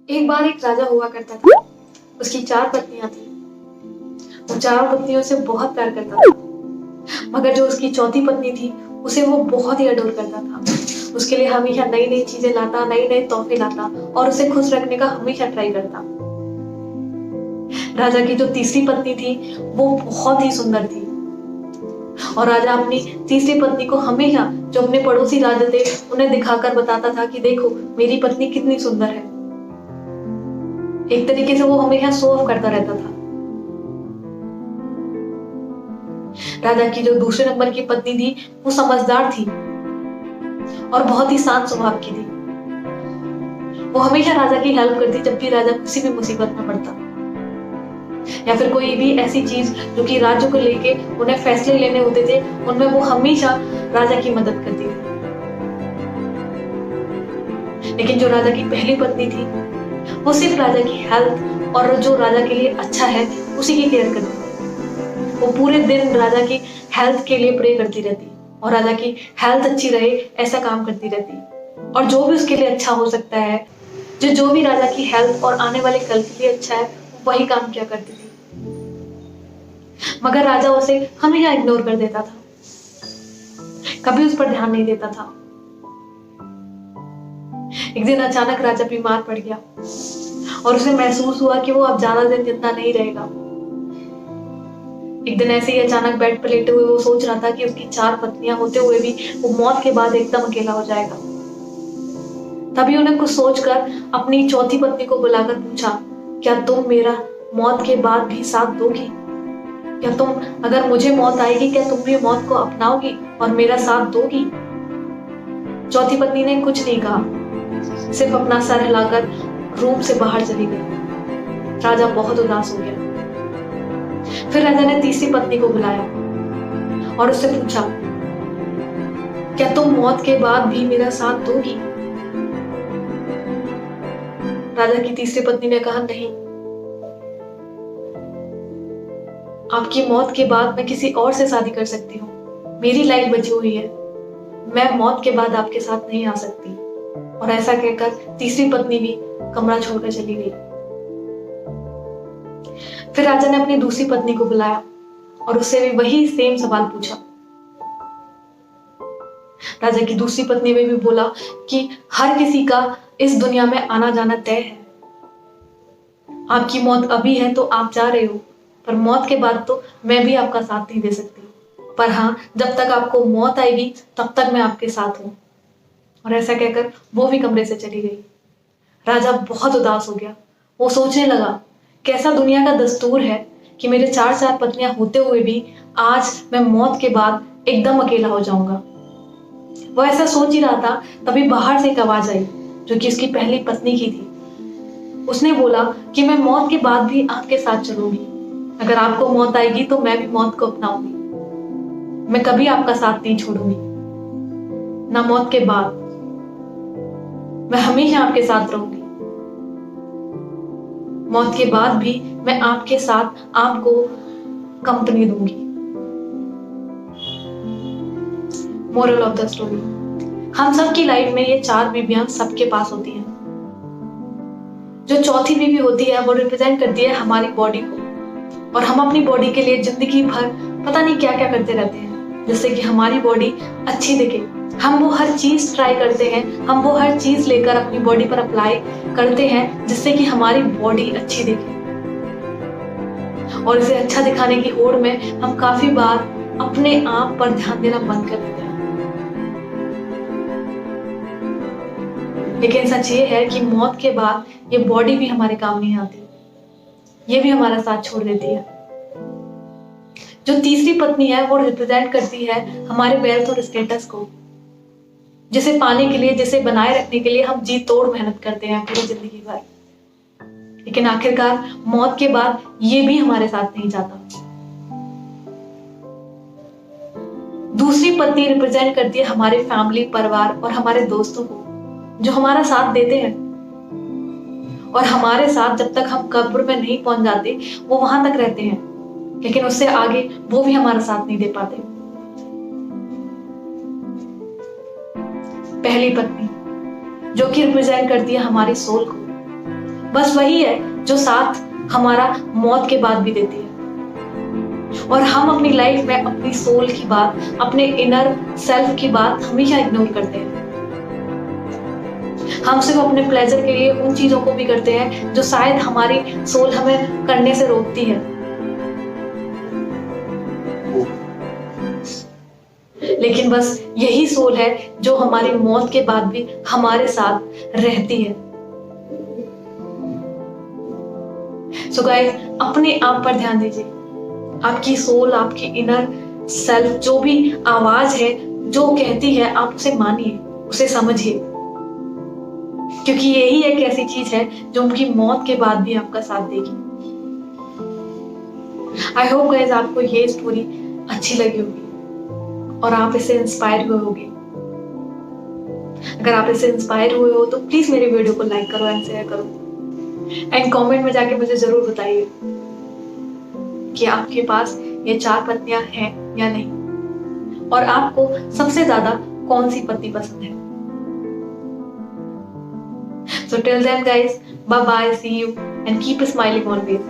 एक बार एक राजा हुआ करता था। उसकी 4 पत्नियां थी। वो चारों पत्नियों से बहुत प्यार करता था, मगर जो उसकी चौथी पत्नी थी उसे वो बहुत ही अडोर करता था। उसके लिए हमेशा नई नई चीजें लाता, नई नई तोहफे लाता और उसे खुश रखने का हमेशा ट्राई करता। राजा की जो तीसरी पत्नी थी वो बहुत ही सुंदर थी और राजा अपनी तीसरी पत्नी को हमेशा जो अपने पड़ोसी राजा थे उन्हें दिखाकर बताता था कि देखो मेरी पत्नी कितनी सुंदर है। एक तरीके से वो हमेशा शो ऑफ करता रहता था। राजा की जो दूसरे नंबर की पत्नी थी वो समझदार थी और बहुत ही शांत स्वभाव की थी। वो हमेशा राजा की हेल्प करती जब भी राजा किसी भी मुसीबत में पड़ता या फिर कोई भी ऐसी चीज जो कि राज्य को लेके उन्हें फैसले लेने होते थे उनमें वो हमेशा राजा की मदद करती थी। लेकिन जो राजा की पहली पत्नी थी वो सिर्फ राजा की हेल्थ और जो राजा के लिए अच्छा है उसी की केयर करती थी। वो पूरे दिन राजा की हेल्थ के लिए प्रे करती रहती और राजा की हेल्थ अच्छी रहे ऐसा काम करती रहती और जो भी उसके लिए अच्छा हो सकता है, जो भी राजा की हेल्थ और आने वाले कल के लिए अच्छा है वही काम किया करती थी। मगर राजा उसे हमेशा इग्नोर कर देता था, कभी उस पर ध्यान नहीं देता था। एक दिन अचानक राजा बीमार पड़ गया और उसे महसूस हुआ कि वो अब ज्यादा दिन जिंदा नहीं रहेगा। एक दिन ऐसे ही अचानक बेड पर लेटे हुए वो सोच रहा था कि उसकी 4 पत्नियां होते हुए भी वो मौत के बाद एकदम अकेला हो जाएगा। तभी उन्हें कुछ सोचकर अपनी चौथी पत्नी को बुलाकर पूछा, क्या तुम मेरा मौत के बाद भी साथ दोगी? क्या तुम, अगर मुझे मौत आएगी, क्या तुम भी मौत को अपनाओगी और मेरा साथ दोगी? चौथी पत्नी ने कुछ नहीं कहा, सिर्फ अपना सर हिलाकर रूम से बाहर चली गई। राजा बहुत उदास हो गया। फिर राजा ने तीसरी पत्नी को बुलाया और उससे पूछा, क्या तुम मौत के बाद भी मेरा साथ दोगी? राजा की तीसरी पत्नी ने कहा, नहीं, आपकी मौत के बाद मैं किसी और से शादी कर सकती हूँ। मेरी लाइफ बची हुई है, मैं मौत के बाद आपके साथ नहीं आ सकती। और ऐसा कहकर तीसरी पत्नी भी कमरा छोड़कर चली गई। फिर राजा ने अपनी दूसरी पत्नी को बुलाया और उससे भी वही सेम सवाल पूछा। राजा की दूसरी पत्नी ने भी बोला कि हर किसी का इस दुनिया में आना जाना तय है। आपकी मौत अभी है तो आप जा रहे हो, पर मौत के बाद तो मैं भी आपका साथ नहीं दे सकती। पर हाँ, जब तक आपको मौत आएगी तब तक मैं आपके साथ हूं। और ऐसा कहकर वो भी कमरे से चली गई। राजा बहुत उदास हो गया। वो सोचने लगा, कैसा दुनिया का दस्तूर है कि मेरे 4 पत्नियां होते हुए भी आज मैं मौत के बाद एकदम अकेला हो जाऊंगा। वो ऐसा सोच ही रहा था, तभी बाहर से एक आवाज आई जो कि उसकी पहली पत्नी की थी। उसने बोला कि मैं मौत के बाद भी आपके साथ चलूंगी। अगर आपको मौत आएगी तो मैं भी मौत को अपनाऊंगी। मैं कभी आपका साथ नहीं छोड़ूंगी, ना मौत के बाद। मैं हमेशा आपके साथ रहूंगी। मौत के बाद भी मैं आपके साथ आपको कंपनी दूंगी। मोरल ऑफ द स्टोरी, हम सबकी लाइफ में ये 4 बीवियां सबके पास होती हैं। जो चौथी बीवी होती है वो रिप्रेजेंट करती है हमारी बॉडी को, और हम अपनी बॉडी के लिए जिंदगी भर पता नहीं क्या क्या करते रहते हैं जिससे कि हमारी बॉडी अच्छी दिखे। हम वो हर चीज ट्राई करते हैं, हम वो हर चीज लेकर अपनी बॉडी पर अप्लाई करते हैं जिससे कि हमारी बॉडी अच्छी दिखे। और इसे अच्छा दिखाने की होड़ में हम काफी बार अपने आप पर ध्यान देना बंद कर देते हैं। लेकिन सच ये है कि मौत के बाद ये बॉडी भी हमारे काम नहीं आती, ये भी हमारा साथ छोड़ देती है। जो तीसरी पत्नी है वो रिप्रेजेंट करती है हमारे वेल्थ और स्टेटस को, जिसे पाने के लिए, जिसे बनाए रखने के लिए हम जी तोड़ मेहनत करते हैं पूरी जिंदगी भर। लेकिन आखिरकार मौत के बाद ये भी हमारे साथ नहीं जाता। दूसरी पत्नी रिप्रेजेंट करती है हमारे फैमिली, परिवार और हमारे दोस्तों को, जो हमारा साथ देते हैं और हमारे साथ जब तक हम कब्र में नहीं पहुंच जाते वो वहां तक रहते हैं, लेकिन उससे आगे वो भी हमारा साथ नहीं दे पाते। पहली पत्नी जो कि रिप्रेजेंट करती है हमारी सोल को, बस वही है जो साथ हमारा मौत के बाद भी देती है। और हम अपनी लाइफ में अपनी सोल की बात, अपने इनर सेल्फ की बात हमेशा इग्नोर करते हैं। हम सिर्फ अपने प्लेजर के लिए उन चीजों को भी करते हैं जो शायद हमारी सोल हमें करने से रोकती है। लेकिन बस यही सोल है जो हमारी मौत के बाद भी हमारे साथ रहती है। सो गाइस, अपने आप पर ध्यान दीजिए। आपकी सोल, आपकी इनर सेल्फ, जो भी आवाज है जो कहती है, आप उसे मानिए, उसे समझिए, क्योंकि यही एक ऐसी चीज है जो उनकी मौत के बाद भी आपका साथ देगी। आई होप गाइस आपको ये स्टोरी अच्छी लगी होगी और आप इससे इंस्पायर हुए होंगे। अगर आप इससे इंस्पायर हुए हो तो प्लीज मेरे वीडियो को लाइक करो एंड शेयर करो एंड कमेंट में जाके मुझे जरूर बताइए कि आपके पास ये 4 पत्नियां हैं या नहीं, और आपको सबसे ज्यादा कौन सी पत्नी पसंद है। So till then guys, bye bye, see you and keep smiling always.